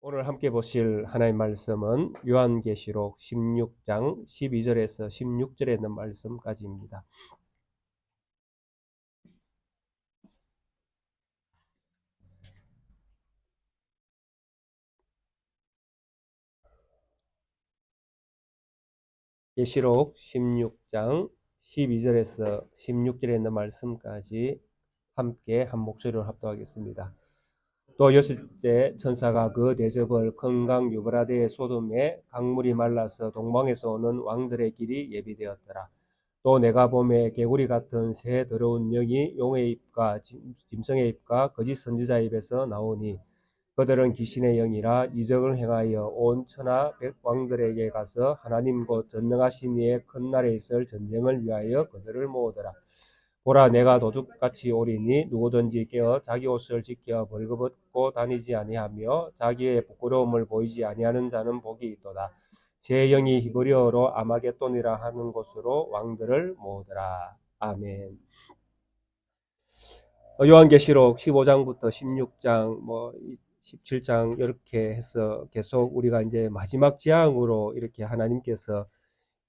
오늘 함께 보실 하나님 말씀은 요한계시록 16장 12절에서 16절에 있는 말씀까지입니다. 계시록 16장 12절에서 16절에 있는 말씀까지 함께 한 목소리로 합독하겠습니다. 또 여섯째 천사가 그 대접을 큰 강 유브라데의 소돔에 강물이 말라서 동방에서 오는 왕들의 길이 예비되었더라. 또 내가 보매 개구리 같은 새 더러운 영이 용의 입과 짐승의 입과 거짓 선지자의 입에서 나오니 그들은 귀신의 영이라 이적을 행하여 온 천하 백왕들에게 가서 하나님 곧 전능하신 이의 큰 날에 있을 전쟁을 위하여 그들을 모으더라. 보라, 내가 도둑같이 오리니 누구든지 깨어 자기 옷을 지켜 벌거벗고 다니지 아니하며 자기의 부끄러움을 보이지 아니하는 자는 복이 있도다. 제 영이 히브리어로 아마겟돈이라 하는 곳으로 왕들을 모으더라. 아멘. 요한계시록 15장부터 16장, 17장 이렇게 해서 계속 우리가 이제 마지막 재앙으로 이렇게 하나님께서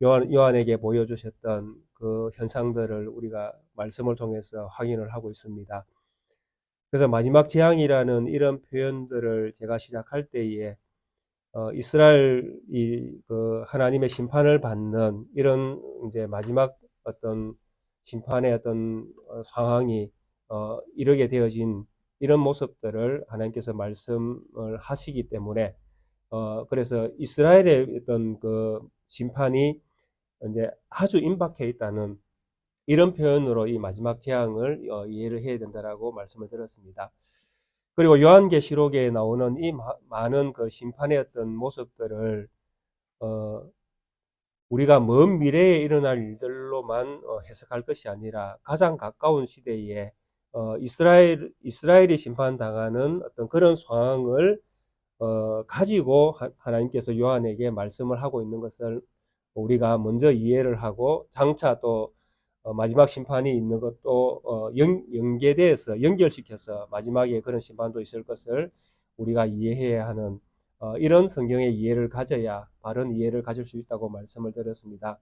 요한에게 보여주셨던 그 현상들을 우리가 말씀을 통해서 확인을 하고 있습니다. 그래서 마지막 재앙이라는 이런 표현들을 제가 시작할 때에 이스라엘이 그 하나님의 심판을 받는 이런 이제 마지막 어떤 심판의 어떤 상황이 이르게 되어진 이런 모습들을 하나님께서 말씀을 하시기 때문에 그래서 이스라엘의 어떤 그 심판이 이제 아주 임박해 있다는 이런 표현으로 이 마지막 재앙을 이해를 해야 된다라고 말씀을 드렸습니다. 그리고 요한계시록에 나오는 이 많은 그 심판의 어떤 모습들을 우리가 먼 미래에 일어날 일들로만 해석할 것이 아니라 가장 가까운 시대에 이스라엘이 심판당하는 어떤 그런 상황을 가지고 하나님께서 요한에게 말씀을 하고 있는 것을 우리가 먼저 이해를 하고 장차 또 마지막 심판이 있는 것도 연계돼서 연결시켜서 마지막에 그런 심판도 있을 것을 우리가 이해해야 하는 이런 성경의 이해를 가져야 바른 이해를 가질 수 있다고 말씀을 드렸습니다.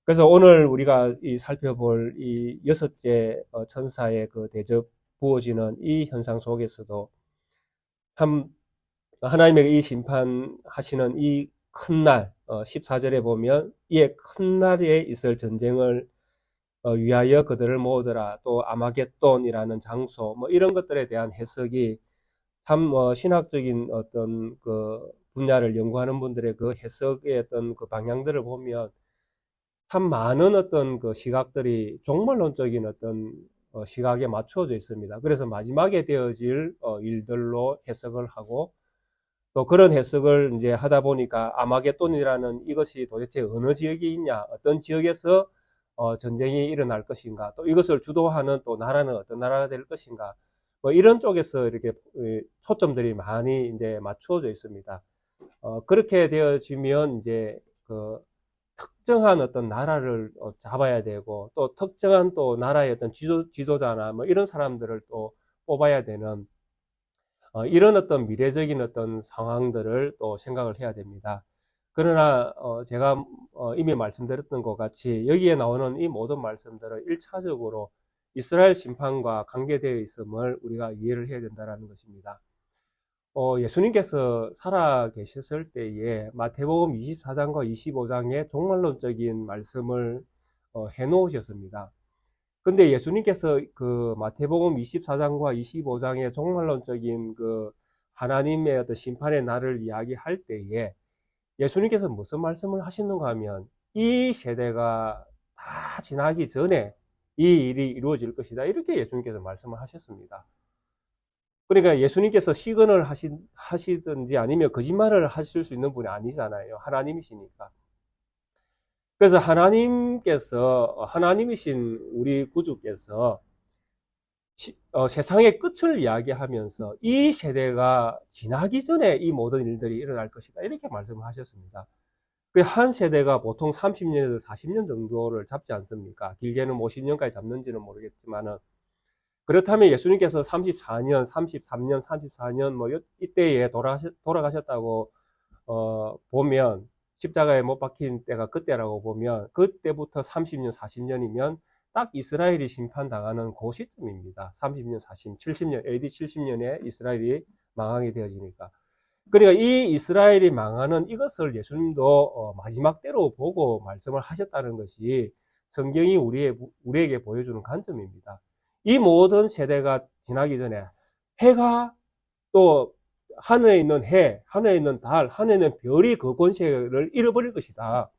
그래서 오늘 우리가 살펴볼 이 여섯째 천사의 그 대접 부어지는 이 현상 속에서도 참 하나님의 이 심판하시는 이 큰 날, 14절에 보면 이에 큰 날에 있을 전쟁을 위하여 그들을 모으더라. 또 아마겟돈이라는 장소, 이런 것들에 대한 해석이 참 신학적인 어떤 그 분야를 연구하는 분들의 그 해석의 어떤 그 방향들을 보면 참 많은 어떤 그 시각들이 종말론적인 어떤 시각에 맞추어져 있습니다. 그래서 마지막에 되어질 일들로 해석을 하고 또 그런 해석을 이제 하다 보니까 아마겟돈이라는 이것이 도대체 어느 지역에 있냐, 어떤 지역에서 전쟁이 일어날 것인가, 또 이것을 주도하는 또 나라는 어떤 나라가 될 것인가, 이런 쪽에서 이렇게 초점들이 많이 이제 맞추어져 있습니다. 그렇게 되어지면 이제 그 특정한 어떤 나라를 잡아야 되고 또 특정한 또 나라의 어떤 지도자나 이런 사람들을 또 뽑아야 되는 이런 어떤 미래적인 어떤 상황들을 또 생각을 해야 됩니다. 그러나 제가 이미 말씀드렸던 것 같이 여기에 나오는 이 모든 말씀들은 1차적으로 이스라엘 심판과 관계되어 있음을 우리가 이해를 해야 된다는 것입니다. 예수님께서 살아 계셨을 때에 마태복음 24장과 25장에 종말론적인 말씀을 해 놓으셨습니다. 근데 예수님께서 그 마태복음 24장과 25장의 종말론적인 그 하나님의 어떤 심판의 날을 이야기할 때에 예수님께서 무슨 말씀을 하시는가 하면 이 세대가 다 지나기 전에 이 일이 이루어질 것이다. 이렇게 예수님께서 말씀을 하셨습니다. 그러니까 예수님께서 시건을 하시든지 아니면 거짓말을 하실 수 있는 분이 아니잖아요. 하나님이시니까. 그래서 하나님이신 우리 구주께서 세상의 끝을 이야기하면서 이 세대가 지나기 전에 이 모든 일들이 일어날 것이다. 이렇게 말씀을 하셨습니다. 그 한 세대가 보통 30년에서 40년 정도를 잡지 않습니까? 길게는 50년까지 잡는지는 모르겠지만은. 그렇다면 예수님께서 34년, 33년, 34년 뭐 이때에 돌아가셨다고 보면, 십자가에 못 박힌 때가 그때라고 보면, 그때부터 30년, 40년이면 딱 이스라엘이 심판당하는 그 시점입니다. 30년, 40년, 70년, AD 70년에 이스라엘이 망하게 되어지니까. 그러니까 이 이스라엘이 망하는 이것을 예수님도 마지막 때로 보고 말씀을 하셨다는 것이 성경이 우리에게 보여주는 관점입니다. 이 모든 세대가 지나기 전에 해가, 또 하늘에 있는 해, 하늘에 있는 달, 하늘에 있는 별이 그 권세를 잃어버릴 것이다.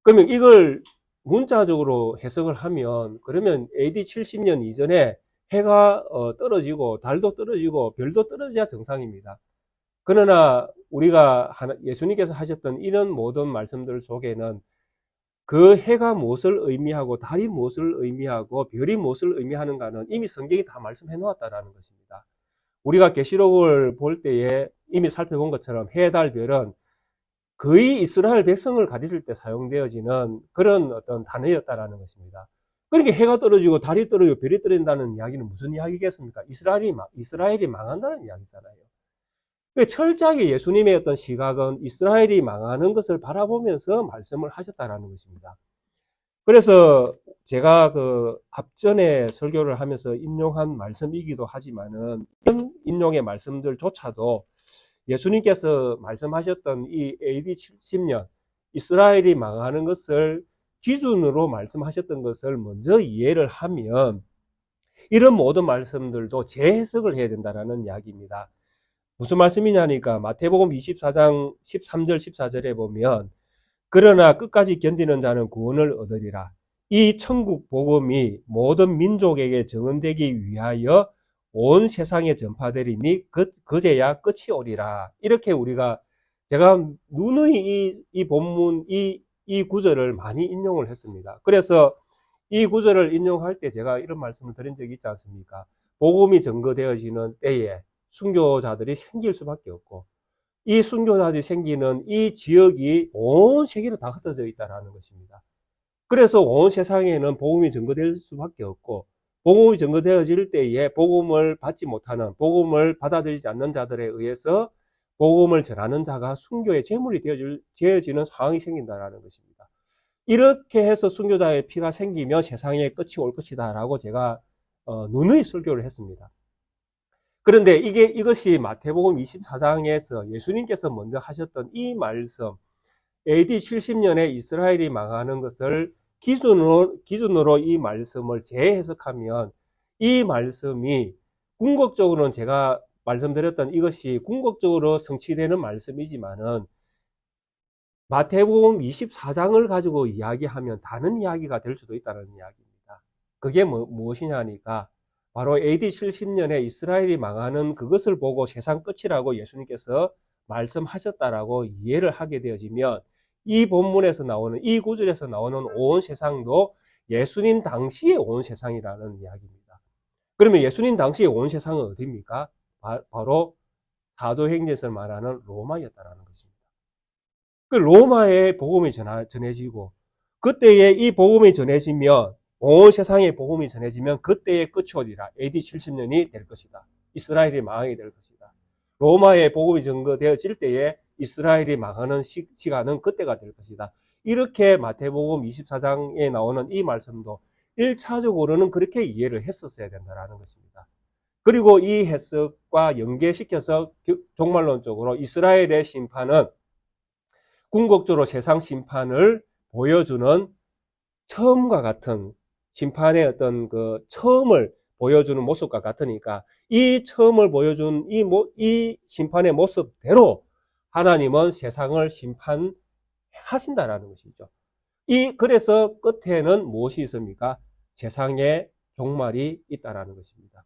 그러면 이걸 문자적으로 해석을 하면, 그러면 AD 70년 이전에 해가 떨어지고 달도 떨어지고 별도 떨어져야 정상입니다. 그러나 우리가 예수님께서 하셨던 이런 모든 말씀들 속에는 그 해가 무엇을 의미하고 달이 무엇을 의미하고 별이 무엇을 의미하는가는 이미 성경이 다 말씀해 놓았다는 것입니다. 우리가 계시록을 볼 때에 이미 살펴본 것처럼 해, 달, 별은 거의 이스라엘 백성을 가리킬 때 사용되어지는 그런 어떤 단어였다라는 것입니다. 그러니까 해가 떨어지고 달이 떨어지고 별이 떨어진다는 이야기는 무슨 이야기겠습니까? 이스라엘이 망한다는 이야기잖아요. 철저하게 예수님의 어떤 시각은 이스라엘이 망하는 것을 바라보면서 말씀을 하셨다라는 것입니다. 그래서 제가 앞전에 설교를 하면서 인용한 말씀이기도 하지만은, 이런 인용의 말씀들조차도 예수님께서 말씀하셨던 이 AD 70년 이스라엘이 망하는 것을 기준으로 말씀하셨던 것을 먼저 이해를 하면 이런 모든 말씀들도 재해석을 해야 된다는 이야기입니다. 무슨 말씀이냐니까 마태복음 24장 13절 14절에 보면, 그러나 끝까지 견디는 자는 구원을 얻으리라. 이 천국 복음이 모든 민족에게 증언되기 위하여 온 세상에 전파되리니 그제야 끝이 오리라. 이렇게 제가 누누이 이 본문 이 구절을 많이 인용을 했습니다. 그래서 이 구절을 인용할 때 제가 이런 말씀을 드린 적이 있지 않습니까? 복음이 증거되어지는 때에 순교자들이 생길 수밖에 없고, 이 순교자들이 생기는 이 지역이 온 세계로 다 흩어져 있다는 것입니다. 그래서 온 세상에는 복음이 증거될 수밖에 없고, 복음이 증거되어질 때에 복음을 받지 못하는, 복음을 받아들이지 않는 자들에 의해서 복음을 전하는 자가 순교의 제물이 되어지는 상황이 생긴다는 것입니다. 이렇게 해서 순교자의 피가 생기면 세상에 끝이 올 것이다 라고 제가 누누이 설교를 했습니다. 그런데 이것이 마태복음 24장에서 예수님께서 먼저 하셨던 이 말씀, AD 70년에 이스라엘이 망하는 것을 기준으로 이 말씀을 재해석하면, 이 말씀이 궁극적으로는 제가 말씀드렸던 이것이 궁극적으로 성취되는 말씀이지만은, 마태복음 24장을 가지고 이야기하면 다른 이야기가 될 수도 있다는 이야기입니다. 그게 무엇이냐니까, 바로 AD 70년에 이스라엘이 망하는 그것을 보고 세상 끝이라고 예수님께서 말씀하셨다라고 이해를 하게 되어지면, 이 본문에서 나오는, 이 구절에서 나오는 온 세상도 예수님 당시의 온 세상이라는 이야기입니다. 그러면 예수님 당시의 온 세상은 어디입니까? 바로 사도행전에서 말하는 로마였다라는 것입니다. 그 로마의 복음이 전해지고, 그때에 이 복음이 전해지면, 온 세상에 복음이 전해지면 그때의 끝이 오리라. AD 70년이 될 것이다. 이스라엘이 망하게 될 것이다. 로마의 복음이 증거되어질 때에 이스라엘이 망하는 시간은 그때가 될 것이다. 이렇게 마태복음 24장에 나오는 이 말씀도 1차적으로는 그렇게 이해를 했었어야 된다는 것입니다. 그리고 이 해석과 연계시켜서 종말론적으로 이스라엘의 심판은 궁극적으로 세상 심판을 보여주는 처음과 같은, 심판의 어떤 처음을 보여주는 모습과 같으니까, 이 처음을 보여준 이 심판의 모습대로 하나님은 세상을 심판하신다라는 것이죠. 그래서 끝에는 무엇이 있습니까? 세상의 종말이 있다라는 것입니다.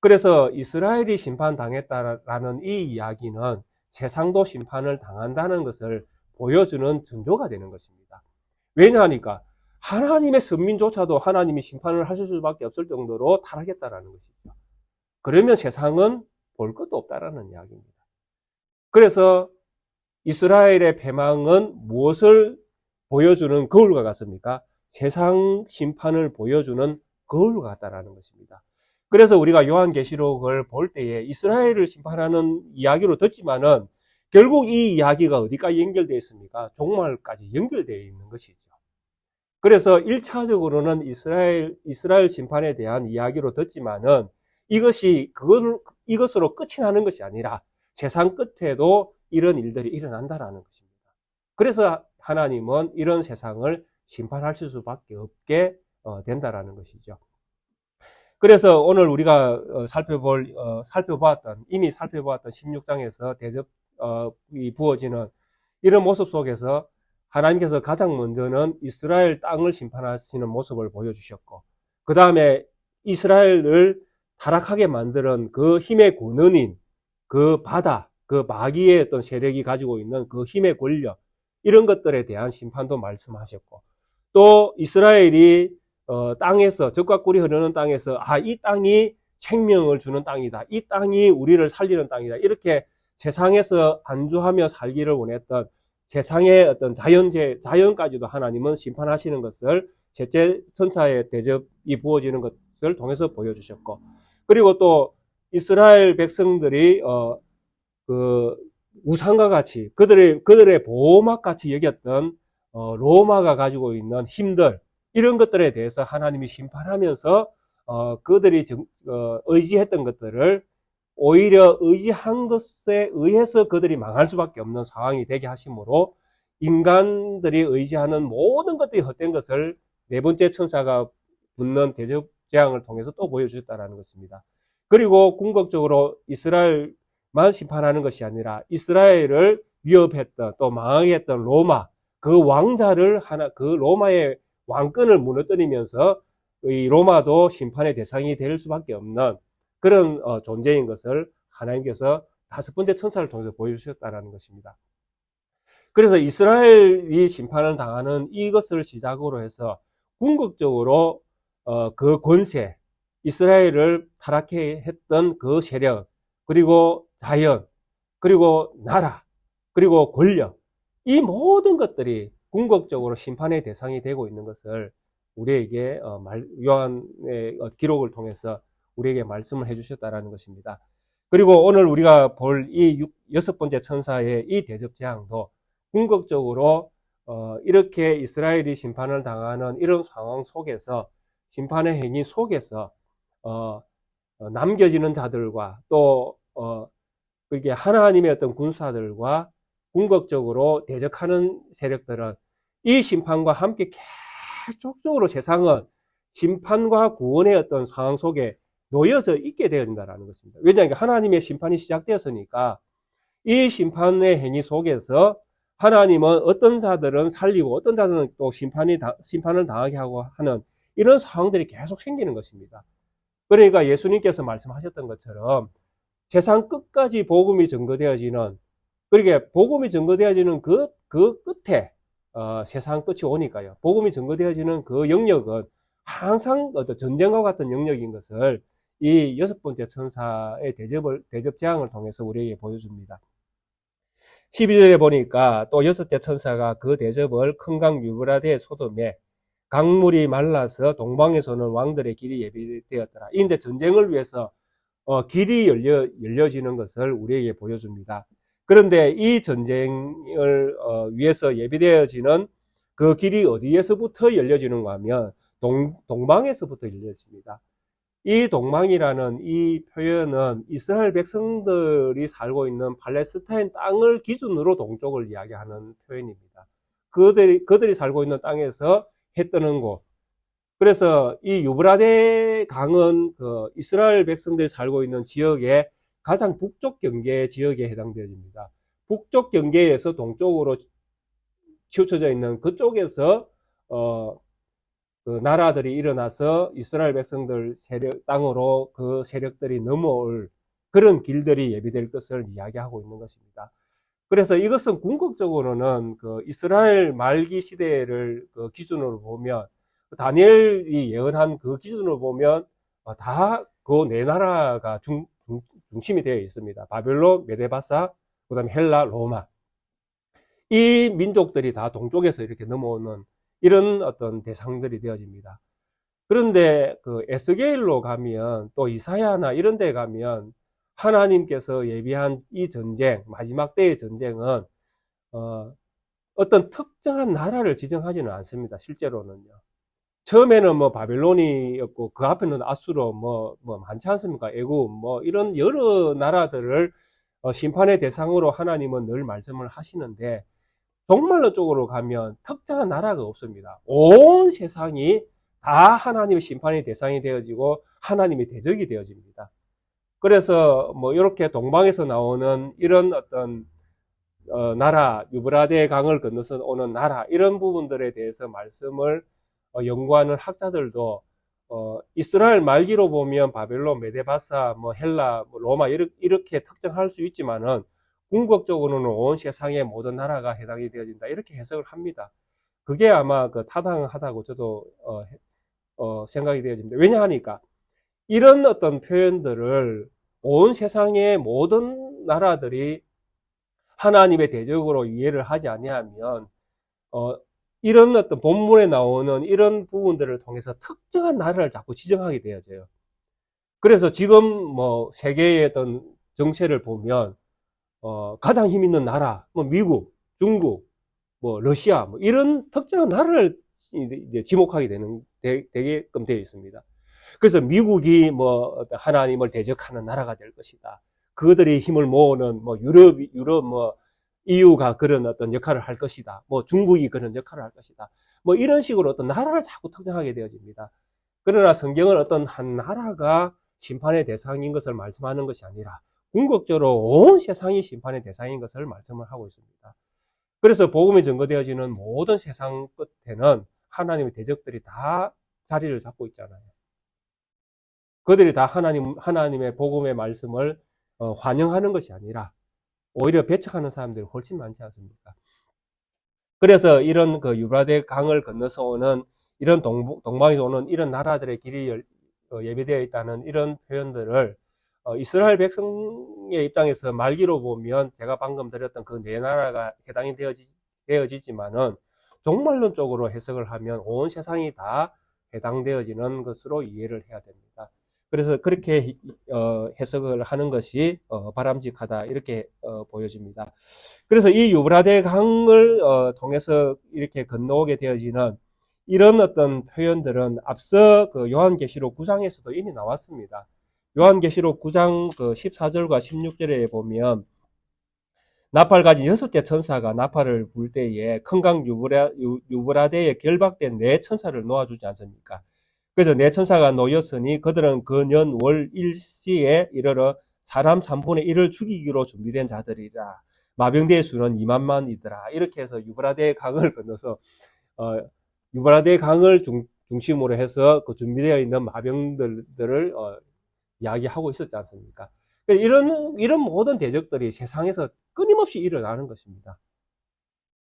그래서 이스라엘이 심판당했다라는 이 이야기는 세상도 심판을 당한다는 것을 보여주는 징조가 되는 것입니다. 왜냐하니까 하나님의 선민조차도 하나님이 심판을 하실 수밖에 없을 정도로 타락했다라는 것이죠. 그러면 세상은 볼 것도 없다라는 이야기입니다. 그래서 이스라엘의 패망은 무엇을 보여주는 거울과 같습니까? 세상 심판을 보여주는 거울과 같다라는 것입니다. 그래서 우리가 요한계시록을 볼 때에 이스라엘을 심판하는 이야기로 듣지만은 결국 이 이야기가 어디까지 연결되어 있습니까? 종말까지 연결되어 있는 것이죠. 그래서 1차적으로는 이스라엘 심판에 대한 이야기로 듣지만은 이것으로 끝이 나는 것이 아니라 세상 끝에도 이런 일들이 일어난다라는 것입니다. 그래서 하나님은 이런 세상을 심판하실 수밖에 없게 된다라는 것이죠. 그래서 오늘 우리가 이미 살펴보았던 16장에서 대접이 부어지는 이런 모습 속에서 하나님께서 가장 먼저는 이스라엘 땅을 심판하시는 모습을 보여주셨고, 그 다음에 이스라엘을 타락하게 만드는 그 힘의 근원인 그 바다, 그 마귀의 어떤 세력이 가지고 있는 그 힘의 권력, 이런 것들에 대한 심판도 말씀하셨고, 또 이스라엘이 땅에서, 젖과 꿀이 흐르는 땅에서 이 땅이 생명을 주는 땅이다, 이 땅이 우리를 살리는 땅이다, 이렇게 세상에서 안주하며 살기를 원했던 세상의 어떤 자연까지도 하나님은 심판하시는 것을 셋째 천사의 대접이 부어지는 것을 통해서 보여주셨고, 그리고 또 이스라엘 백성들이 그 우상과 같이 그들의 보호막 같이 여겼던 로마가 가지고 있는 힘들, 이런 것들에 대해서 하나님이 심판하면서 그들이 의지했던 것들을 오히려 의지한 것에 의해서 그들이 망할 수밖에 없는 상황이 되게 하심으로 인간들이 의지하는 모든 것들이 헛된 것을 네 번째 천사가 붙는 대접 재앙을 통해서 또 보여주셨다는 것입니다. 그리고 궁극적으로 이스라엘만 심판하는 것이 아니라 이스라엘을 위협했던, 또 망하게 했던 로마, 그 왕자를 그 로마의 왕권을 무너뜨리면서 이 로마도 심판의 대상이 될 수밖에 없는 그런 존재인 것을 하나님께서 다섯 번째 천사를 통해서 보여주셨다는 것입니다. 그래서 이스라엘이 심판을 당하는 이것을 시작으로 해서 궁극적으로 그 권세, 이스라엘을 타락해 했던 그 세력, 그리고 자연, 그리고 나라, 그리고 권력, 이 모든 것들이 궁극적으로 심판의 대상이 되고 있는 것을 우리에게 요한의 기록을 통해서 우리에게 말씀을 해주셨다는 것입니다. 그리고 오늘 우리가 볼 이 여섯 번째 천사의 이 대접 재앙도 궁극적으로 이렇게 이스라엘이 심판을 당하는 이런 상황 속에서, 심판의 행위 속에서 남겨지는 자들과 또 그게 하나님의 어떤 군사들과 궁극적으로 대적하는 세력들은 이 심판과 함께 계속적으로 세상은 심판과 구원의 어떤 상황 속에 놓여져 있게 되어진다는 것입니다. 왜냐하면 하나님의 심판이 시작되었으니까 이 심판의 행위 속에서 하나님은 어떤 자들은 살리고 어떤 자들은 또 심판을 당하게 하고 하는 이런 상황들이 계속 생기는 것입니다. 그러니까 예수님께서 말씀하셨던 것처럼 세상 끝까지 복음이 전거되어지는, 그러니까 복음이 전거되어지는 그 끝에 세상 끝이 오니까요. 복음이 전거되어지는 그 영역은 항상 어떤 전쟁과 같은 영역인 것을 이 여섯 번째 천사의 대접 재앙을 통해서 우리에게 보여줍니다. 12절에 보니까 또 여섯째 천사가 그 대접을 큰 강 유브라데 소돔에 강물이 말라서 동방에서는 왕들의 길이 예비되었더라. 이제 전쟁을 위해서 길이 열려지는 것을 우리에게 보여줍니다. 그런데 이 전쟁을 위해서 예비되어지는 그 길이 어디에서부터 열려지는가 하면 동방에서부터 열려집니다. 이 동방이라는 이 표현은 이스라엘 백성들이 살고 있는 팔레스타인 땅을 기준으로 동쪽을 이야기하는 표현입니다. 그들이 살고 있는 땅에서 해 뜨는 곳. 그래서 이 유브라데 강은 그 이스라엘 백성들이 살고 있는 지역의 가장 북쪽 경계 지역에 해당되어집니다. 북쪽 경계에서 동쪽으로 치우쳐져 있는 그쪽에서 그 나라들이 일어나서 이스라엘 백성들 땅으로 그 세력들이 넘어올 그런 길들이 예비될 것을 이야기하고 있는 것입니다. 그래서 이것은 궁극적으로는 그 이스라엘 말기 시대를 그 기준으로 보면, 다니엘이 예언한 그 기준으로 보면 다 그 네 나라가 중심이 되어 있습니다. 바벨론, 메데바사, 그 다음에 헬라, 로마. 이 민족들이 다 동쪽에서 이렇게 넘어오는 이런 어떤 대상들이 되어집니다. 그런데 그 에스겔로 가면 또 이사야나 이런 데 가면 하나님께서 예비한 이 전쟁, 마지막 때의 전쟁은 어떤 특정한 나라를 지정하지는 않습니다. 실제로는요. 처음에는 뭐 바벨론이었고 그 앞에는 아수르 뭐 많지 않습니까? 애굽 뭐 이런 여러 나라들을 심판의 대상으로 하나님은 늘 말씀을 하시는데 종말론 쪽으로 가면 특정한 나라가 없습니다. 온 세상이 다 하나님의 심판의 대상이 되어지고 하나님의 대적이 되어집니다. 그래서 뭐 이렇게 동방에서 나오는 이런 어떤 나라, 유브라데 강을 건너서 오는 나라 이런 부분들에 대해서 말씀을 연구하는 학자들도 이스라엘 말기로 보면 바벨론, 메데바사, 뭐 헬라, 뭐 로마 이렇게 특정할 수 있지만은 궁극적으로는 온 세상의 모든 나라가 해당이 되어진다 이렇게 해석을 합니다. 그게 아마 그 타당하다고 저도 생각이 되어집니다. 왜냐하니까 이런 어떤 표현들을 온 세상의 모든 나라들이 하나님의 대적으로 이해를 하지 아니하면 이런 어떤 본문에 나오는 이런 부분들을 통해서 특정한 나라를 자꾸 지정하게 되어져요. 그래서 지금 뭐 세계의 어떤 정세를 보면 가장 힘 있는 나라, 뭐 미국, 중국, 뭐 러시아, 뭐 이런 특정한 나라를 이제 지목하게 되게끔 되어 있습니다. 그래서 미국이 뭐 하나님을 대적하는 나라가 될 것이다. 그들이 힘을 모으는 뭐 유럽 뭐 EU가 그런 어떤 역할을 할 것이다. 뭐 중국이 그런 역할을 할 것이다. 뭐 이런 식으로 어떤 나라를 자꾸 특정하게 되어집니다. 그러나 성경은 어떤 한 나라가 심판의 대상인 것을 말씀하는 것이 아니라 궁극적으로 온 세상이 심판의 대상인 것을 말씀을 하고 있습니다. 그래서 복음이 증거되어지는 모든 세상 끝에는 하나님의 대적들이 다 자리를 잡고 있잖아요. 그들이 다 하나님의 복음의 말씀을 환영하는 것이 아니라 오히려 배척하는 사람들이 훨씬 많지 않습니까? 그래서 이런 그 유브라데 강을 건너서 오는 이런 동방에서 오는 이런 나라들의 길이 예비되어 있다는 이런 표현들을 이스라엘 백성의 입장에서 말기로 보면 제가 방금 드렸던 그 네 나라가 해당이 되어지지만은 종말론 쪽으로 해석을 하면 온 세상이 다 해당되어지는 것으로 이해를 해야 됩니다. 그래서 그렇게 해석을 하는 것이 바람직하다 이렇게 보여집니다. 그래서 이 유브라데 강을 통해서 이렇게 건너오게 되어지는 이런 어떤 표현들은 앞서 그 요한계시록 9장에서도 이미 나왔습니다. 요한계시록 9장 그 14절과 16절에 보면 나팔 가진 6째 천사가 나팔을 불 때에 큰 강 유브라데에 결박된 네 천사를 놓아주지 않습니까? 그래서 네 천사가 놓였으니 그들은 그 년 월 일시에 이르러 사람 3분의 1을 죽이기로 준비된 자들이라. 마병대의 수는 2만만이더라. 이렇게 해서 유브라데 강을 건너서 유브라데 강을 중심으로 해서 그 준비되어 있는 마병들을 이야기하고 있었지 않습니까? 이런 모든 대적들이 세상에서 끊임없이 일어나는 것입니다.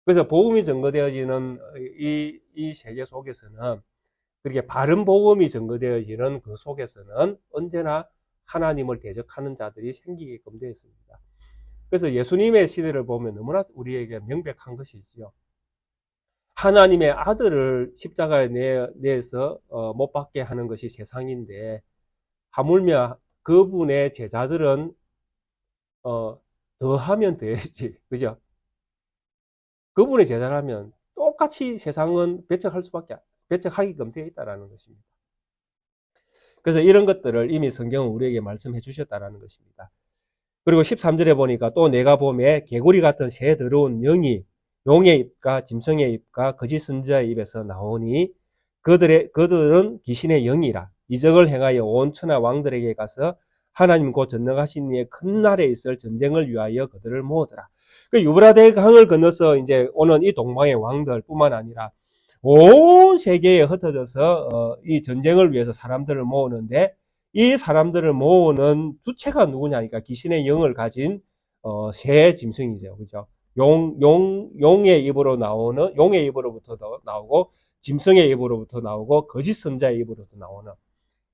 그래서 복음이 증거되어지는 이 세계 속에서는 그렇게 바른 복음이 증거되어지는 그 속에서는 언제나 하나님을 대적하는 자들이 생기게끔 되어 있습니다. 그래서 예수님의 시대를 보면 너무나 우리에게 명백한 것이지요. 하나님의 아들을 십자가에 내서 못 박게 하는 것이 세상인데 하물며 그분의 제자들은 더하면 더해지, 그죠? 그분의 제자라면 똑같이 세상은 배척하게끔 되어 있다는 것입니다. 그래서 이런 것들을 이미 성경은 우리에게 말씀해 주셨다는 것입니다. 그리고 13절에 보니까 또 내가 보매 개구리 같은 새 더러운 영이 용의 입과 짐승의 입과 거짓 선지자의 입에서 나오니 그들은 귀신의 영이라. 이적을 행하여 온 천하 왕들에게 가서 하나님 곧 전능하신 이의 큰 날에 있을 전쟁을 위하여 그들을 모으더라. 그 유브라데 강을 건너서 이제 오는 이 동방의 왕들뿐만 아니라 온 세계에 흩어져서 이 전쟁을 위해서 사람들을 모으는데 이 사람들을 모으는 주체가 누구냐니까 귀신의 영을 가진 새 짐승이죠, 그죠? 용의 입으로 나오는 용의 입으로부터 나오고 짐승의 입으로부터 나오고 거짓 선자의 입으로부터 나오는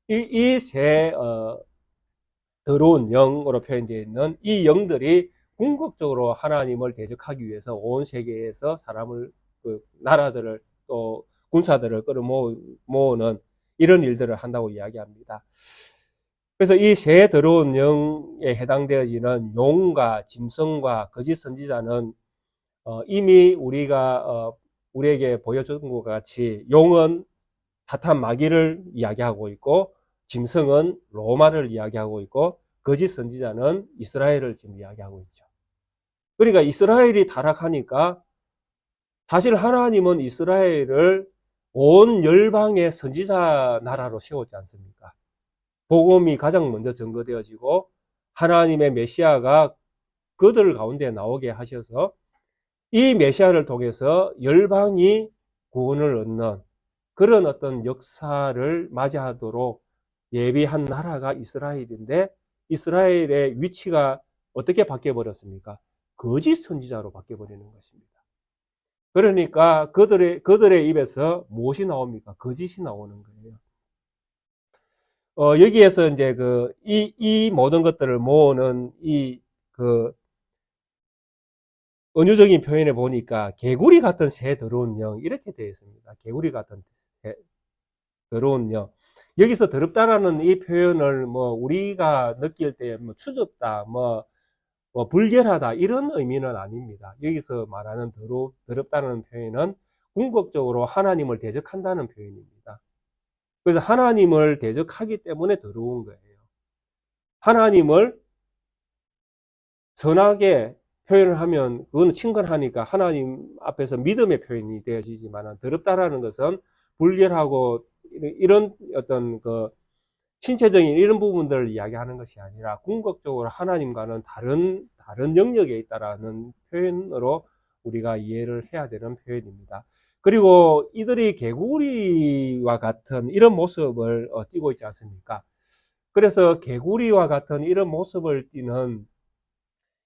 이 새 더러운 영으로 표현되어 있는 이 영들이 궁극적으로 하나님을 대적하기 위해서 온 세계에서 사람을 나라들을 또 군사들을 끌어모으는 이런 일들을 한다고 이야기합니다. 그래서 이 새 더러운 영에 해당되어지는 용과 짐승과 거짓 선지자는 이미 우리가 우리에게 보여준 것 같이 용은 사탄 마귀를 이야기하고 있고 짐승은 로마를 이야기하고 있고 거짓 선지자는 이스라엘을 지금 이야기하고 있죠. 그러니까 이스라엘이 타락하니까 사실 하나님은 이스라엘을 온 열방의 선지자 나라로 세웠지 않습니까? 복음이 가장 먼저 증거되어지고 하나님의 메시아가 그들 가운데 나오게 하셔서 이 메시아를 통해서 열방이 구원을 얻는 그런 어떤 역사를 맞이하도록 예비한 나라가 이스라엘인데 이스라엘의 위치가 어떻게 바뀌어버렸습니까? 거짓 선지자로 바뀌어버리는 것입니다. 그러니까 그들의 입에서 무엇이 나옵니까? 거짓이 나오는 거예요. 여기에서 이제 이 모든 것들을 모으는 은유적인 표현에 보니까 개구리 같은 새 더러운 영 이렇게 되어 있습니다. 개구리 같은 새 더러운 영. 여기서 더럽다라는 이 표현을 우리가 느낄 때 추접다, 불결하다 이런 의미는 아닙니다. 여기서 말하는 더럽다는 표현은 궁극적으로 하나님을 대적한다는 표현입니다. 그래서 하나님을 대적하기 때문에 더러운 거예요. 하나님을 선하게 표현을 하면 그거는 친근하니까 하나님 앞에서 믿음의 표현이 되어지지만 더럽다라는 것은 불결하고 이런 어떤 신체적인 이런 부분들을 이야기하는 것이 아니라 궁극적으로 하나님과는 다른 영역에 있다라는 표현으로 우리가 이해를 해야 되는 표현입니다. 그리고 이들이 개구리와 같은 이런 모습을 띠고 있지 않습니까? 그래서 개구리와 같은 이런 모습을 띠는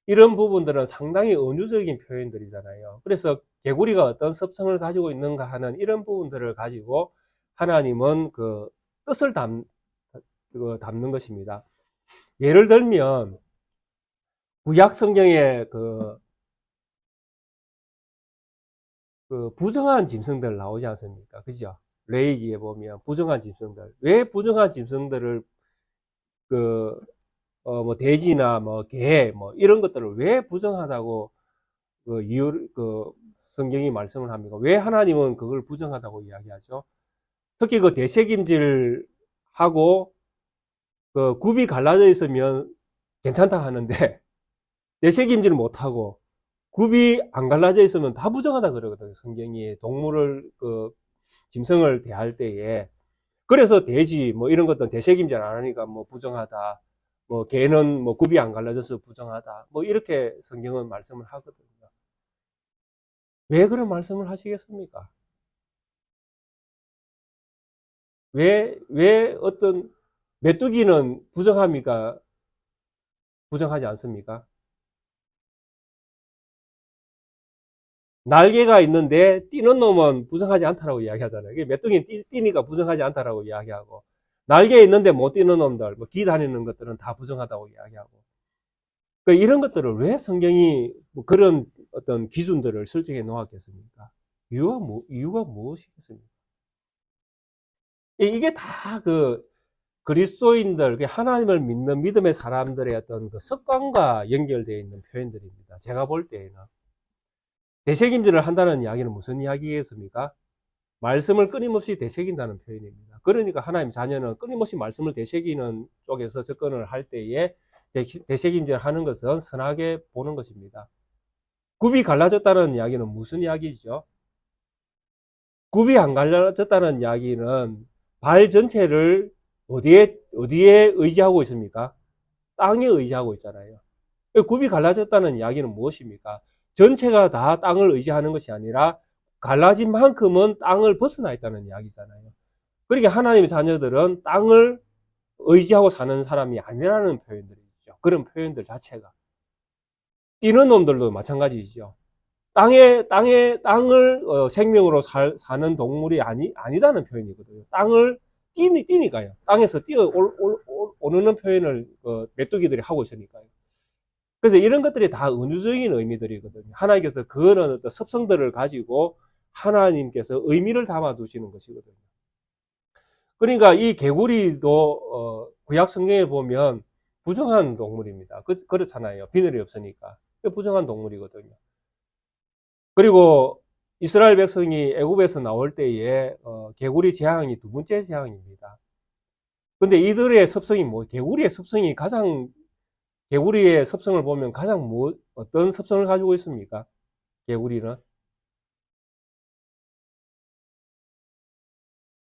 이런 부분들은 상당히 은유적인 표현들이잖아요. 그래서 개구리가 어떤 습성을 가지고 있는가 하는 이런 부분들을 가지고 하나님은 그 뜻을 담는 것입니다. 예를 들면 구약 성경에 부정한 짐승들 나오지 않습니까? 그죠? 레위기에 보면 부정한 짐승들. 왜 부정한 짐승들을 돼지나 개 이런 것들을 왜 부정하다고 성경이 말씀을 합니까? 왜 하나님은 그걸 부정하다고 이야기하죠? 특히 대책임질하고 굽이 갈라져 있으면 괜찮다 하는데 대책임질 못하고 굽이 안 갈라져 있으면 다 부정하다 그러거든요. 성경이 동물을 짐승을 대할 때에. 그래서 돼지 이런 것들은 대책임질 안 하니까 부정하다. 개는 굽이 안 갈라져서 부정하다. 이렇게 성경은 말씀을 하거든요. 왜 그런 말씀을 하시겠습니까? 왜 어떤 메뚜기는 부정합니까? 부정하지 않습니까? 날개가 있는데 뛰는 놈은 부정하지 않다라고 이야기하잖아요. 메뚜기는 뛰니까 부정하지 않다라고 이야기하고 날개 있는데 못 뛰는 놈들, 기 다니는 것들은 다 부정하다고 이야기하고 이런 것들을 왜 성경이 그런 어떤 기준들을 설정해 놓았겠습니까? 이유가 무엇이겠습니까? 이게 다 그리스도인들, 하나님을 믿는 믿음의 사람들의 어떤 습관과 연결되어 있는 표현들입니다. 제가 볼 때에는. 되새김질을 한다는 이야기는 무슨 이야기겠습니까? 말씀을 끊임없이 되새긴다는 표현입니다. 그러니까 하나님 자녀는 끊임없이 말씀을 되새기는 쪽에서 접근을 할 때에 되새김질을 하는 것은 선하게 보는 것입니다. 굽이 갈라졌다는 이야기는 무슨 이야기죠? 굽이 안 갈라졌다는 이야기는 발 전체를 어디에 의지하고 있습니까? 땅에 의지하고 있잖아요. 굽이 갈라졌다는 이야기는 무엇입니까? 전체가 다 땅을 의지하는 것이 아니라 갈라진 만큼은 땅을 벗어나 있다는 이야기잖아요. 그러니까 하나님의 자녀들은 땅을 의지하고 사는 사람이 아니라는 표현들이죠. 그런 표현들 자체가. 뛰는 놈들도 마찬가지죠. 땅을 생명으로 사는 동물이 아니다는 표현이거든요. 땅을 뛰니까요. 땅에서 오르는 표현을 메뚜기들이 하고 있으니까요. 그래서 이런 것들이 다 은유적인 의미들이거든요. 하나님께서 그런 어떤 습성들을 가지고 하나님께서 의미를 담아 두시는 것이거든요. 그러니까 이 개구리도 구약 성경에 보면 부정한 동물입니다. 그렇잖아요. 비늘이 없으니까. 부정한 동물이거든요. 그리고 이스라엘 백성이 애굽에서 나올 때에 개구리 재앙이 두 번째 재앙입니다. 근데 이들의 습성이 개구리의 습성이 개구리의 습성을 보면 가장 어떤 습성을 가지고 있습니까? 개구리는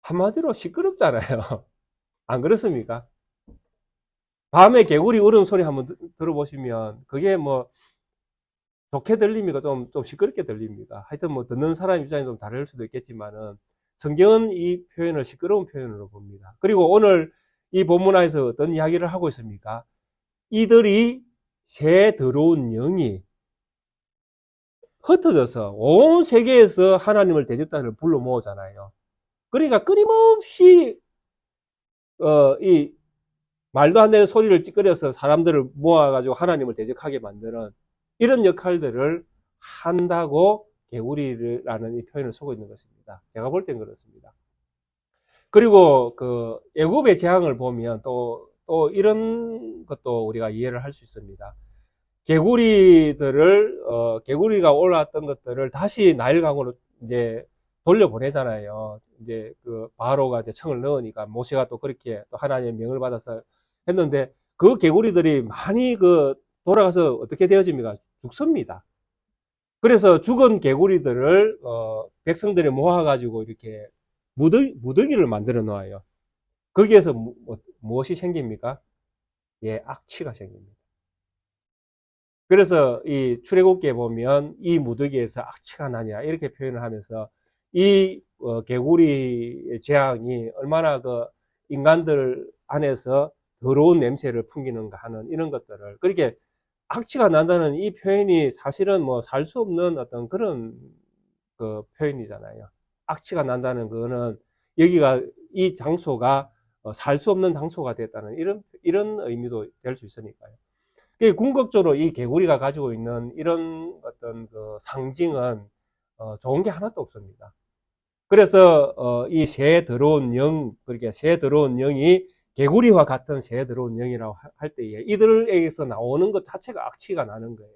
한마디로 시끄럽잖아요. 안 그렇습니까? 밤에 개구리 울음소리 한번 들어보시면 그게 뭐 좋게 들립니까? 좀 시끄럽게 들립니다. 하여튼 뭐 듣는 사람 입장이 좀 다를 수도 있겠지만은 성경은 이 표현을 시끄러운 표현으로 봅니다. 그리고 오늘 이 본문에서 어떤 이야기를 하고 있습니까? 이들이 새 들어온 영이 흩어져서 온 세계에서 하나님을 대적단을 불러 모으잖아요. 그러니까 끊임없이 이 말도 안 되는 소리를 찌끄려서 사람들을 모아가지고 하나님을 대적하게 만드는 이런 역할들을 한다고 개구리라는 이 표현을 쓰고 있는 것입니다. 제가 볼 땐 그렇습니다. 그리고 그 애굽의 재앙을 보면 또 이런 것도 우리가 이해를 할 수 있습니다. 개구리가 올라왔던 것들을 다시 나일강으로 이제 돌려보내잖아요. 이제 그 바로가 이제 청을 넣으니까 모세가 또 그렇게 또 하나님의 명을 받아서 했는데 그 개구리들이 많이 돌아가서 어떻게 되어집니까? 죽습니다. 그래서 죽은 개구리들을 백성들이 모아가지고 이렇게 무더기를 만들어 놓아요. 거기에서 무엇이 생깁니까? 예, 악취가 생깁니다. 그래서 이 출애굽기에 보면 이 무더기에서 악취가 나냐 이렇게 표현을 하면서 이 개구리의 재앙이 얼마나 그 인간들 안에서 더러운 냄새를 풍기는가 하는 이런 것들을 그렇게 악취가 난다는 이 표현이 사실은 뭐 살 수 없는 어떤 그런 그 표현이잖아요. 악취가 난다는 거는 여기가 이 장소가 살 수 없는 장소가 됐다는 이런 의미도 될 수 있으니까요. 궁극적으로 이 개구리가 가지고 있는 이런 어떤 그 상징은 좋은 게 하나도 없습니다. 그래서 이 새 들어온 영, 그렇게 새 들어온 영이 개구리와 같은 새 들어온 영이라고 할 때에 이들에게서 나오는 것 자체가 악취가 나는 거예요.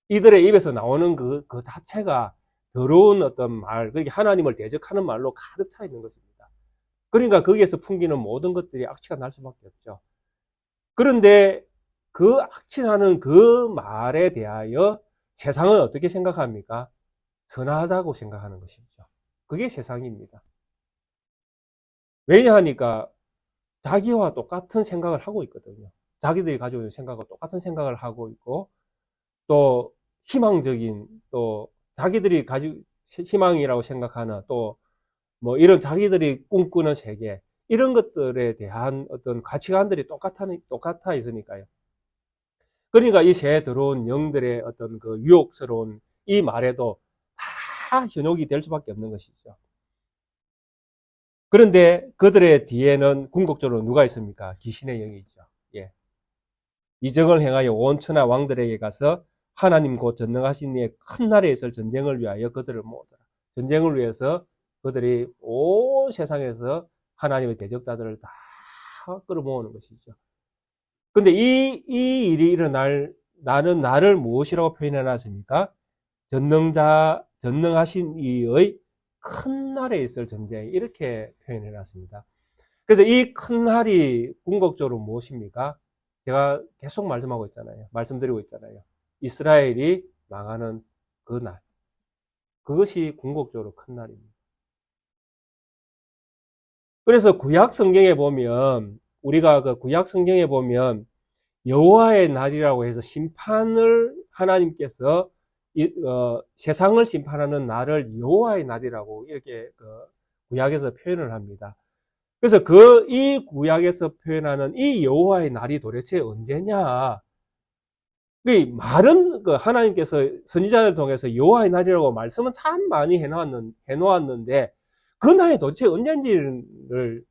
이들의 입에서 나오는 그 자체가 더러운 어떤 말, 그게 하나님을 대적하는 말로 가득 차 있는 것입니다. 그러니까 거기에서 풍기는 모든 것들이 악취가 날 수밖에 없죠. 그런데 그 악취나는 그 말에 대하여 세상은 어떻게 생각합니까? 선하다고 생각하는 것이죠. 그게 세상입니다. 왜냐하니까 자기와 똑같은 생각을 하고 있거든요. 자기들이 가지고 있는 생각과 똑같은 생각을 하고 있고 또 희망적인 또 자기들이 가지고 희망이라고 생각하는 또 뭐 이런 자기들이 꿈꾸는 세계 이런 것들에 대한 어떤 가치관들이 똑같아 있으니까요. 그러니까 이 새 들어온 영들의 어떤 그 유혹스러운 이 말에도 다 현혹이 될 수밖에 없는 것이죠. 그런데 그들의 뒤에는 궁극적으로 누가 있습니까? 귀신의 영이 있죠. 예. 이적을 행하여 온 천하 왕들에게 가서 하나님 곧 전능하신 이의 큰 날에 있을 전쟁을 위하여 그들을 모으더라. 전쟁을 위해서 그들이 온 세상에서 하나님의 대적자들을 다 끌어모으는 것이죠. 근데 이 일이 일어날 나는 나를 무엇이라고 표현해 놨습니까? 전능하신 이의 큰 날에 있을 전쟁 이렇게 표현해 놨습니다. 그래서 이 큰 날이 궁극적으로 무엇입니까? 제가 계속 말씀드리고 있잖아요. 이스라엘이 망하는 그 날. 그것이 궁극적으로 큰 날입니다. 그래서 구약 성경에 보면 우리가 그 구약 성경에 보면 여호와의 날이라고 해서 심판을 하나님께서 세상을 심판하는 날을 여호와의 날이라고 이렇게 구약에서 표현을 합니다. 그래서 이 구약에서 표현하는 이 여호와의 날이 도대체 언제냐? 그 말은 하나님께서 선지자를 통해서 여호와의 날이라고 말씀은 참 많이 해놓았는데 그 날이 도대체 언제인지를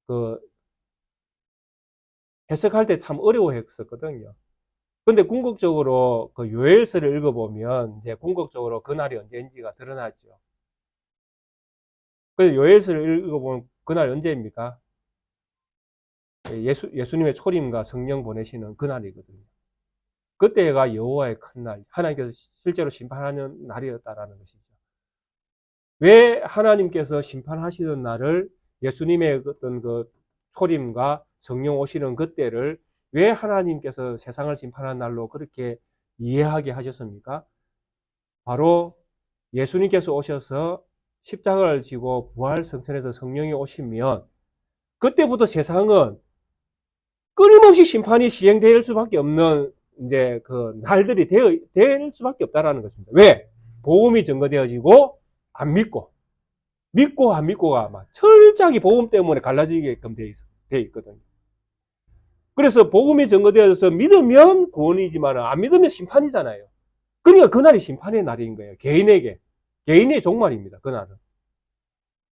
그 해석할 때 참 어려워했었거든요. 근데 궁극적으로 그 요엘서를 읽어보면 이제 궁극적으로 그 날이 언제인지가 드러나죠. 그래서 요엘서를 읽어보면 그날 언제입니까? 예수님의 초림과 성령 보내시는 그날이거든요. 그때가 여호와의 큰 날, 하나님께서 실제로 심판하는 날이었다라는 것이죠. 왜 하나님께서 심판하시는 날을 예수님의 어떤 그 초림과 성령 오시는 그때를 왜 하나님께서 세상을 심판하는 날로 그렇게 이해하게 하셨습니까? 바로 예수님께서 오셔서 십자가를 지고 부활 성천에서 성령이 오시면 그때부터 세상은 끊임없이 심판이 시행될 수밖에 없는 이제 그 날들이 될 수밖에 없다라는 것입니다. 왜? 복음이 증거되어지고 안 믿고 안 믿고가 막 철저하게 복음 때문에 갈라지게끔 돼 있거든요. 그래서 복음이 증거되어서 믿으면 구원이지만 안 믿으면 심판이잖아요. 그러니까 그날이 심판의 날인 거예요. 개인의 종말입니다. 그날은.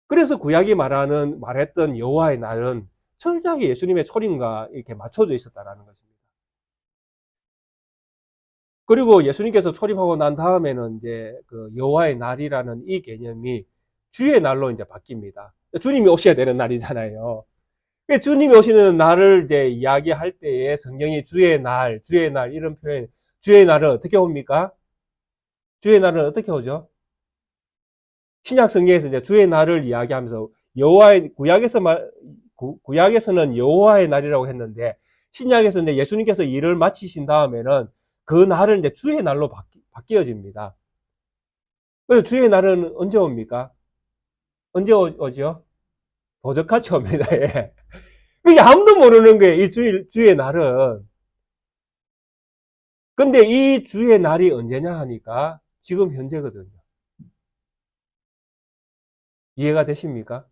그래서 구약이 말했던 여호와의 날은 철저하게 예수님의 초림과 이렇게 맞춰져 있었다라는 것입니다. 그리고 예수님께서 초림하고 난 다음에는 이제 그 여호와의 날이라는 이 개념이 주의 날로 이제 바뀝니다. 주님이 오셔야 되는 날이잖아요. 주님이 오시는 날을 이제 이야기할 때에 성경이 주의 날 이런 표현, 주의 날은 어떻게 옵니까? 주의 날은 어떻게 오죠? 신약 성경에서 이제 주의 날을 이야기하면서 구약에서는 여호와의 날이라고 했는데 신약에서 이제 예수님께서 일을 마치신 다음에는 그 날을 이제 주의 날로 바뀌어집니다. 그래서 주의 날은 언제 옵니까? 언제 오죠? 도적같이 옵니다. 예. 그게 아무도 모르는 거예요. 이 주의 날은. 근데 이 주의 날이 언제냐 하니까 지금 현재거든요. 이해가 되십니까?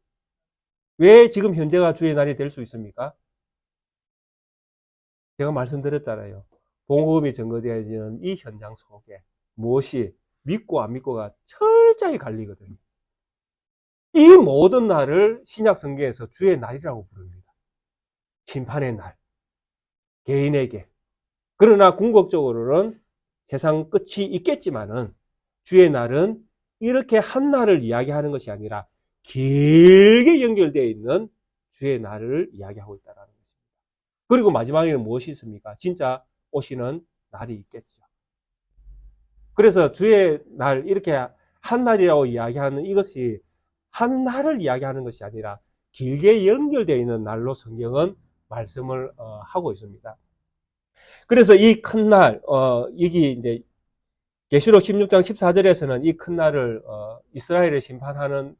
왜 지금 현재가 주의 날이 될 수 있습니까? 제가 말씀드렸잖아요. 복음이 증거되어지는 이 현장 속에 무엇이 믿고 안 믿고가 철저히 갈리거든요. 이 모든 날을 신약 성경에서 주의 날이라고 부릅니다. 심판의 날, 개인에게. 그러나 궁극적으로는 세상 끝이 있겠지만은 주의 날은 이렇게 한 날을 이야기하는 것이 아니라 길게 연결되어 있는 주의 날을 이야기하고 있다는 것입니다. 그리고 마지막에는 무엇이 있습니까? 진짜 오시는 날이 있겠죠. 그래서 주의 날, 이렇게 한 날이라고 이야기하는 이것이 한 날을 이야기하는 것이 아니라 길게 연결되어 있는 날로 성경은 말씀을 하고 있습니다. 그래서 이 큰 날, 여기 이제 계시록 16장 14절에서는 이 큰 날을 이스라엘을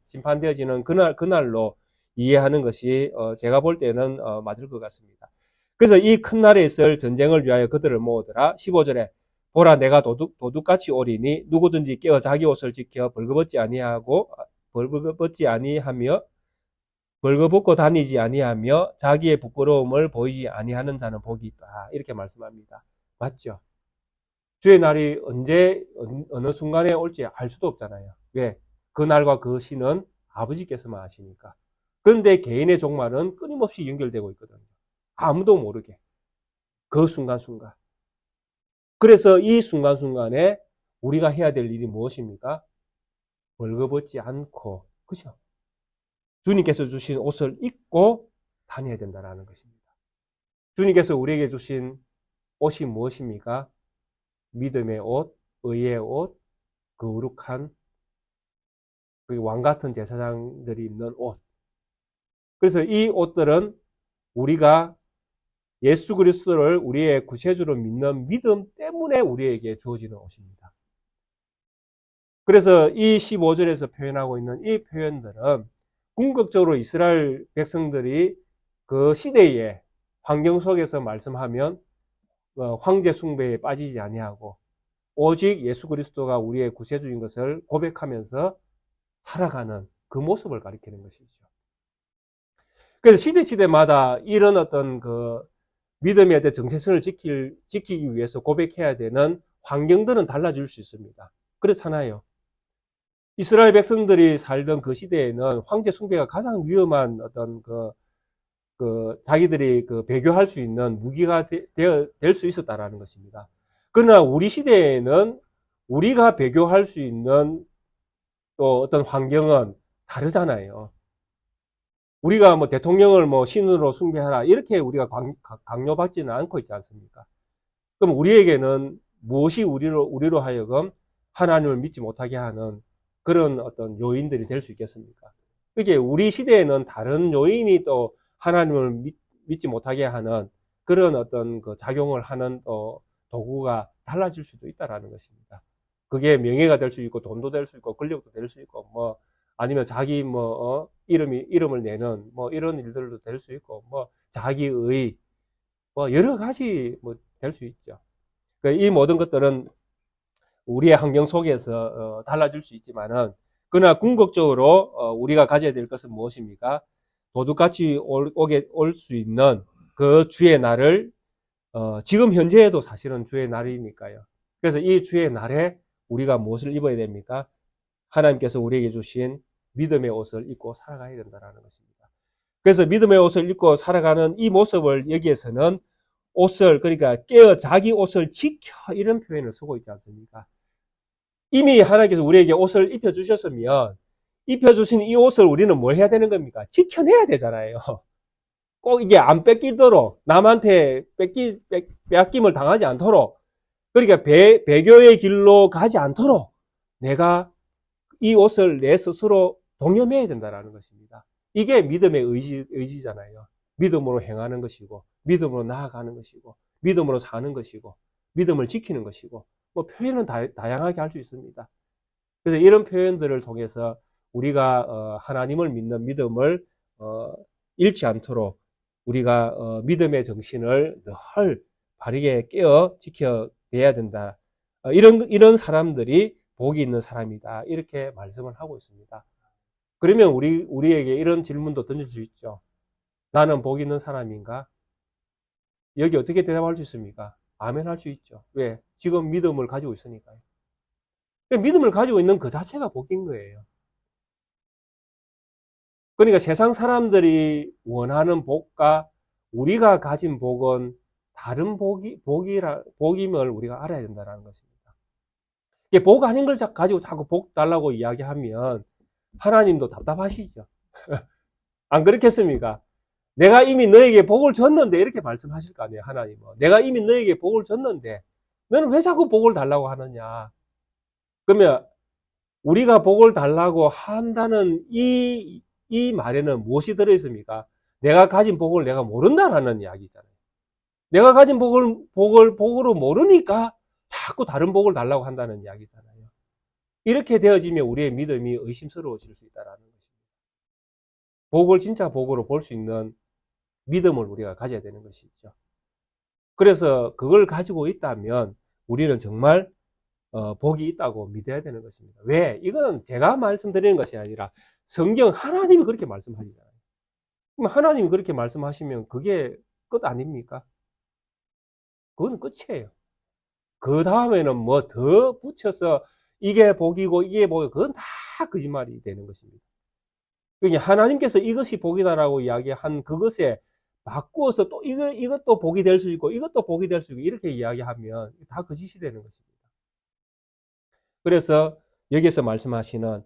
심판되어지는 그날로 이해하는 것이 제가 볼 때는 맞을 것 같습니다. 그래서 이 큰 날에 있을 전쟁을 위하여 그들을 모으더라. 15절에 보라 내가 도둑같이 오리니 누구든지 깨어 자기 옷을 지켜 벌거벗고 다니지 아니하며 자기의 부끄러움을 보이지 아니하는 자는 복이 있다. 이렇게 말씀합니다. 맞죠? 주의 날이 언제 어느 순간에 올지 알 수도 없잖아요. 왜? 그 날과 그 시는 아버지께서만 아시니까. 그런데 개인의 종말은 끊임없이 연결되고 있거든요. 아무도 모르게. 그 순간순간. 그래서 이 순간순간에 우리가 해야 될 일이 무엇입니까? 벌거벗지 않고, 그죠? 주님께서 주신 옷을 입고 다녀야 된다는 것입니다. 주님께서 우리에게 주신 옷이 무엇입니까? 믿음의 옷, 의의 옷, 거룩한 왕같은 제사장들이 입는 옷. 그래서 이 옷들은 우리가 예수 그리스도를 우리의 구세주로 믿는 믿음 때문에 우리에게 주어지는 옷입니다. 그래서 이 15절에서 표현하고 있는 이 표현들은 궁극적으로 이스라엘 백성들이 그 시대의 환경 속에서 말씀하면 황제 숭배에 빠지지 아니하고 오직 예수 그리스도가 우리의 구세주인 것을 고백하면서 살아가는 그 모습을 가리키는 것이죠. 그래서 시대마다 이런 어떤 그 믿음의 어떤 정체성을 지키기 위해서 고백해야 되는 환경들은 달라질 수 있습니다. 그렇잖아요. 이스라엘 백성들이 살던 그 시대에는 황제 숭배가 가장 위험한 어떤 자기들이 배교할 수 있는 무기가 될 수 있었다라는 것입니다. 그러나 우리 시대에는 우리가 배교할 수 있는 또 어떤 환경은 다르잖아요. 우리가 뭐 대통령을 뭐 신으로 숭배하라 이렇게 우리가 강요받지는 않고 있지 않습니까? 그럼 우리에게는 무엇이 우리로 하여금 하나님을 믿지 못하게 하는 그런 어떤 요인들이 될 수 있겠습니까? 그게 우리 시대에는 다른 요인이 또 하나님을 믿지 못하게 하는 그런 어떤 그 작용을 하는 또 도구가 달라질 수도 있다라는 것입니다. 그게 명예가 될 수 있고 돈도 될 수 있고 권력도 될 수 있고 뭐 아니면 자기 뭐 이름을 내는 뭐 이런 일들도 될 수 있고 뭐 자기의 뭐 여러 가지 뭐 될 수 있죠. 이 모든 것들은 우리의 환경 속에서 달라질 수 있지만은 그러나 궁극적으로 우리가 가져야 될 것은 무엇입니까? 도둑같이 올 수 있는 그 주의 날을 지금 현재에도 사실은 주의 날이니까요. 그래서 이 주의 날에 우리가 무엇을 입어야 됩니까? 하나님께서 우리에게 주신 믿음의 옷을 입고 살아가야 된다는 것입니다. 그래서 믿음의 옷을 입고 살아가는 이 모습을 여기에서는 옷을 그러니까 깨어 자기 옷을 지켜 이런 표현을 쓰고 있지 않습니까? 이미 하나님께서 우리에게 옷을 입혀주셨으면 입혀주신 이 옷을 우리는 뭘 해야 되는 겁니까? 지켜내야 되잖아요. 꼭 이게 안 뺏기도록 남한테 빼앗김을 당하지 않도록 그러니까 배교의 길로 가지 않도록 내가 이 옷을 내 스스로 동염해야 된다는 것입니다. 이게 믿음의 의지잖아요. 믿음으로 행하는 것이고 믿음으로 나아가는 것이고 믿음으로 사는 것이고 믿음을 지키는 것이고 뭐 표현은 다양하게 할 수 있습니다. 그래서 이런 표현들을 통해서 우리가 하나님을 믿는 믿음을 잃지 않도록 우리가 믿음의 정신을 늘 바르게 깨어 지켜내야 된다. 이런 사람들이 복이 있는 사람이다. 이렇게 말씀을 하고 있습니다. 그러면 우리에게 이런 질문도 던질 수 있죠. 나는 복이 있는 사람인가? 여기 어떻게 대답할 수 있습니까? 아멘 할 수 있죠. 왜? 지금 믿음을 가지고 있으니까요. 믿음을 가지고 있는 그 자체가 복인 거예요. 그러니까 세상 사람들이 원하는 복과 우리가 가진 복은 다른 복임을 우리가 알아야 된다는 것입니다. 이게 복 아닌 걸 가지고 자꾸 복 달라고 이야기하면 하나님도 답답하시죠. 안 그렇겠습니까? 내가 이미 너에게 복을 줬는데 이렇게 말씀하실 거 아니에요, 하나님은. 내가 이미 너에게 복을 줬는데 너는 왜 자꾸 복을 달라고 하느냐? 그러면 우리가 복을 달라고 한다는 이 말에는 무엇이 들어있습니까? 내가 가진 복을 내가 모른다라는 이야기잖아요. 내가 가진 복으로 모르니까 자꾸 다른 복을 달라고 한다는 이야기잖아요. 이렇게 되어지면 우리의 믿음이 의심스러워질 수 있다는 것입니다. 복을 진짜 복으로 볼 수 있는 믿음을 우리가 가져야 되는 것이죠. 그래서 그걸 가지고 있다면 우리는 정말 복이 있다고 믿어야 되는 것입니다. 왜? 이건 제가 말씀드리는 것이 아니라 성경 하나님이 그렇게 말씀하시잖아요. 그럼 하나님이 그렇게 말씀하시면 그게 끝 아닙니까? 그건 끝이에요. 그 다음에는 뭐 더 붙여서 이게 복이고 이게 복이고 그건 다 거짓말이 되는 것입니다. 그러니까 하나님께서 이것이 복이다라고 이야기한 그것에 바꾸어서 또 이것도 복이 될 수 있고 이것도 복이 될 수 있고 이렇게 이야기하면 다 거짓이 되는 것입니다. 그래서 여기서 말씀하시는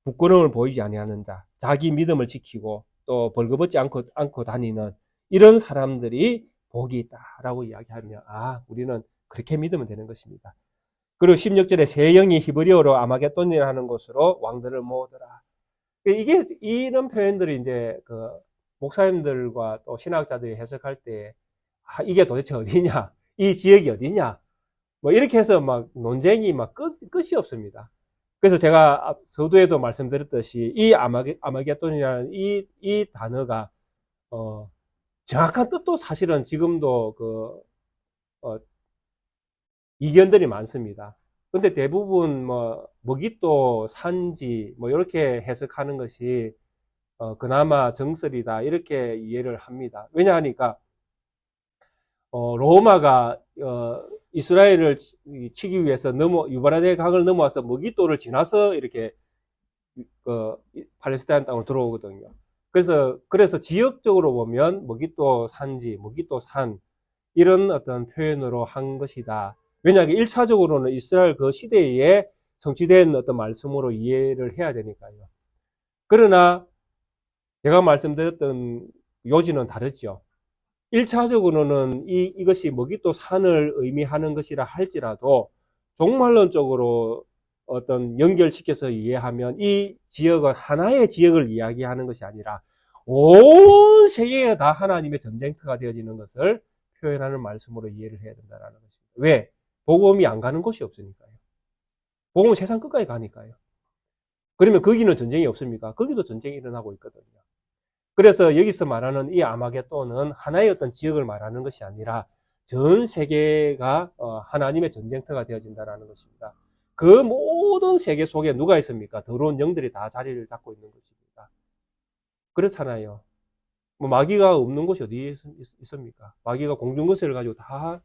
부끄러움을 보이지 아니하는 자, 자기 믿음을 지키고 또 벌거벗지 않고 다니는 이런 사람들이 복이 있다라고 이야기하면 우리는 그렇게 믿으면 되는 것입니다. 그리고 16절에 새 영이 히브리어로 아마겟돈이라는 곳으로 왕들을 모으더라. 이런 표현들이 이제 그 목사님들과 또 신학자들이 해석할 때 이게 도대체 어디냐? 이 지역이 어디냐? 뭐 이렇게 해서 막 논쟁이 막 끝이 없습니다. 그래서 제가 서두에도 말씀드렸듯이 이 아마겟돈이라는 이 단어가 정확한 뜻도 사실은 지금도 이견들이 많습니다. 근데 대부분 먹잇도 산지 이렇게 해석하는 것이 그나마 정설이다 이렇게 이해를 합니다. 왜냐하니까 로마가 이스라엘을 치기 위해서 유브라데 강을 넘어와서 먹잇도를 지나서 이렇게 팔레스타인 땅으로 들어오거든요. 그래서 지역적으로 보면 먹잇도 산지, 먹잇도 산 이런 어떤 표현으로 한 것이다. 왜냐하면 1차적으로는 이스라엘 그 시대에 성취된 어떤 말씀으로 이해를 해야 되니까요. 그러나 제가 말씀드렸던 요지는 다르죠. 1차적으로는 이것이 먹이또 산을 의미하는 것이라 할지라도 종말론적으로 어떤 연결시켜서 이해하면 이 지역은 하나의 지역을 이야기하는 것이 아니라 온 세계가 다 하나님의 전쟁터가 되어지는 것을 표현하는 말씀으로 이해를 해야 된다는 것입니다. 왜? 복음이 안 가는 곳이 없으니까요. 복음은 세상 끝까지 가니까요. 그러면 거기는 전쟁이 없습니까? 거기도 전쟁이 일어나고 있거든요. 그래서 여기서 말하는 이 아마겟돈은 하나의 어떤 지역을 말하는 것이 아니라 전 세계가 하나님의 전쟁터가 되어진다는 것입니다. 그 모든 세계 속에 누가 있습니까? 더러운 영들이 다 자리를 잡고 있는 것입니다. 그렇잖아요. 뭐 마귀가 없는 곳이 어디 있습니까? 마귀가 공중거세를 가지고 다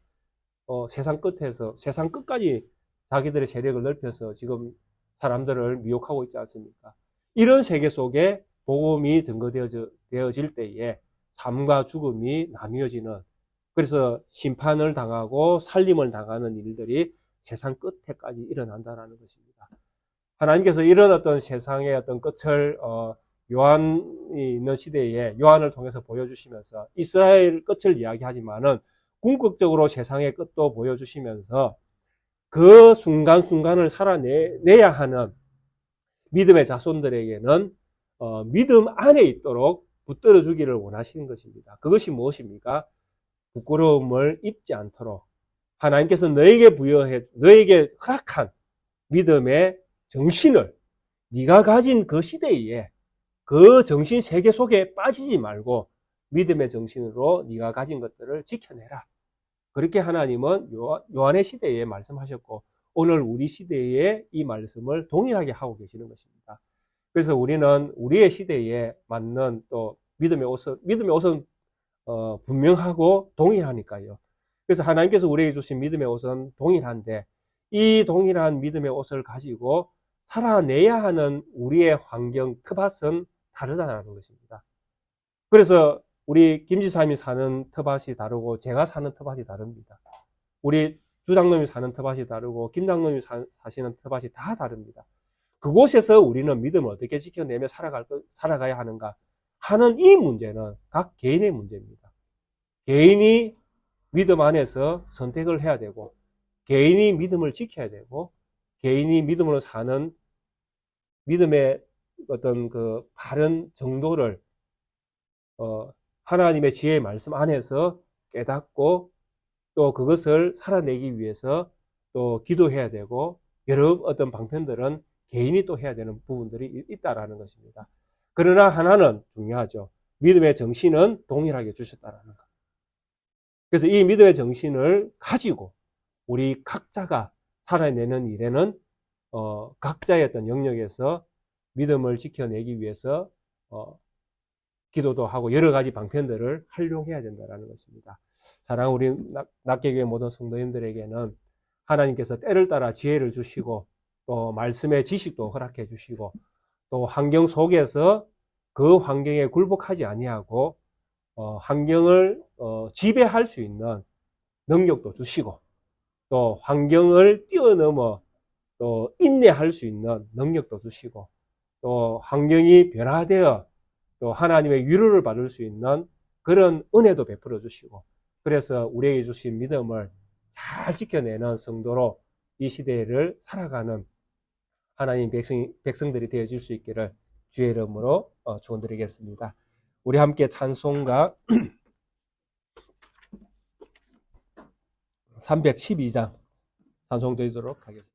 세상 끝까지 자기들의 세력을 넓혀서 지금 사람들을 미혹하고 있지 않습니까? 이런 세계 속에 복음이 증거되어질 때에 삶과 죽음이 나뉘어지는, 그래서 심판을 당하고 살림을 당하는 일들이 세상 끝에까지 일어난다는 것입니다. 하나님께서 이런 어떤 세상의 어떤 끝을 요한이 있는 시대에 요한을 통해서 보여주시면서 이스라엘 끝을 이야기하지만은 궁극적으로 세상의 끝도 보여주시면서 그 순간순간을 살아내야 하는 믿음의 자손들에게는 믿음 안에 있도록 붙들어 주기를 원하시는 것입니다. 그것이 무엇입니까? 부끄러움을 입지 않도록 하나님께서 너에게 허락한 믿음의 정신을 네가 가진 그 시대에 그 정신 세계 속에 빠지지 말고 믿음의 정신으로 네가 가진 것들을 지켜내라. 그렇게 하나님은 요한의 시대에 말씀하셨고 오늘 우리 시대에 이 말씀을 동일하게 하고 계시는 것입니다. 그래서 우리는 우리의 시대에 맞는 또 믿음의 옷은 분명하고 동일하니까요. 그래서 하나님께서 우리에게 주신 믿음의 옷은 동일한데 이 동일한 믿음의 옷을 가지고 살아내야 하는 우리의 환경, 텃밭은 다르다는 것입니다. 그래서 우리 김지사님이 사는 텃밭이 다르고 제가 사는 텃밭이 다릅니다. 우리 주장님이 사는 텃밭이 다르고 김장님이 사시는 텃밭이 다 다릅니다. 그곳에서 우리는 믿음을 어떻게 지켜내며 살아가야 하는가 하는 이 문제는 각 개인의 문제입니다. 개인이 믿음 안에서 선택을 해야 되고 개인이 믿음을 지켜야 되고 개인이 믿음으로 사는 믿음의 어떤 그 바른 정도를 하나님의 지혜의 말씀 안에서 깨닫고 또 그것을 살아내기 위해서 또 기도해야 되고 여러 어떤 방편들은 개인이 또 해야 되는 부분들이 있다라는 것입니다. 그러나 하나는 중요하죠. 믿음의 정신은 동일하게 주셨다라는 것. 그래서 이 믿음의 정신을 가지고 우리 각자가 살아내는 일에는 각자의 어떤 영역에서 믿음을 지켜내기 위해서 기도도 하고 여러 가지 방편들을 활용해야 된다는 것입니다. 사랑하는 우리 낙계교회 모든 성도님들에게는 하나님께서 때를 따라 지혜를 주시고 또 말씀의 지식도 허락해 주시고 또 환경 속에서 그 환경에 굴복하지 아니하고 환경을 지배할 수 있는 능력도 주시고 또 환경을 뛰어넘어 또 인내할 수 있는 능력도 주시고 또 환경이 변화되어 또 하나님의 위로를 받을 수 있는 그런 은혜도 베풀어 주시고 그래서 우리에게 주신 믿음을 잘 지켜내는 성도로 이 시대를 살아가는 하나님 백성들이 되어줄 수 있기를 주의 이름으로 축원드리겠습니다. 우리 함께 찬송가 312장 찬송드리도록 하겠습니다.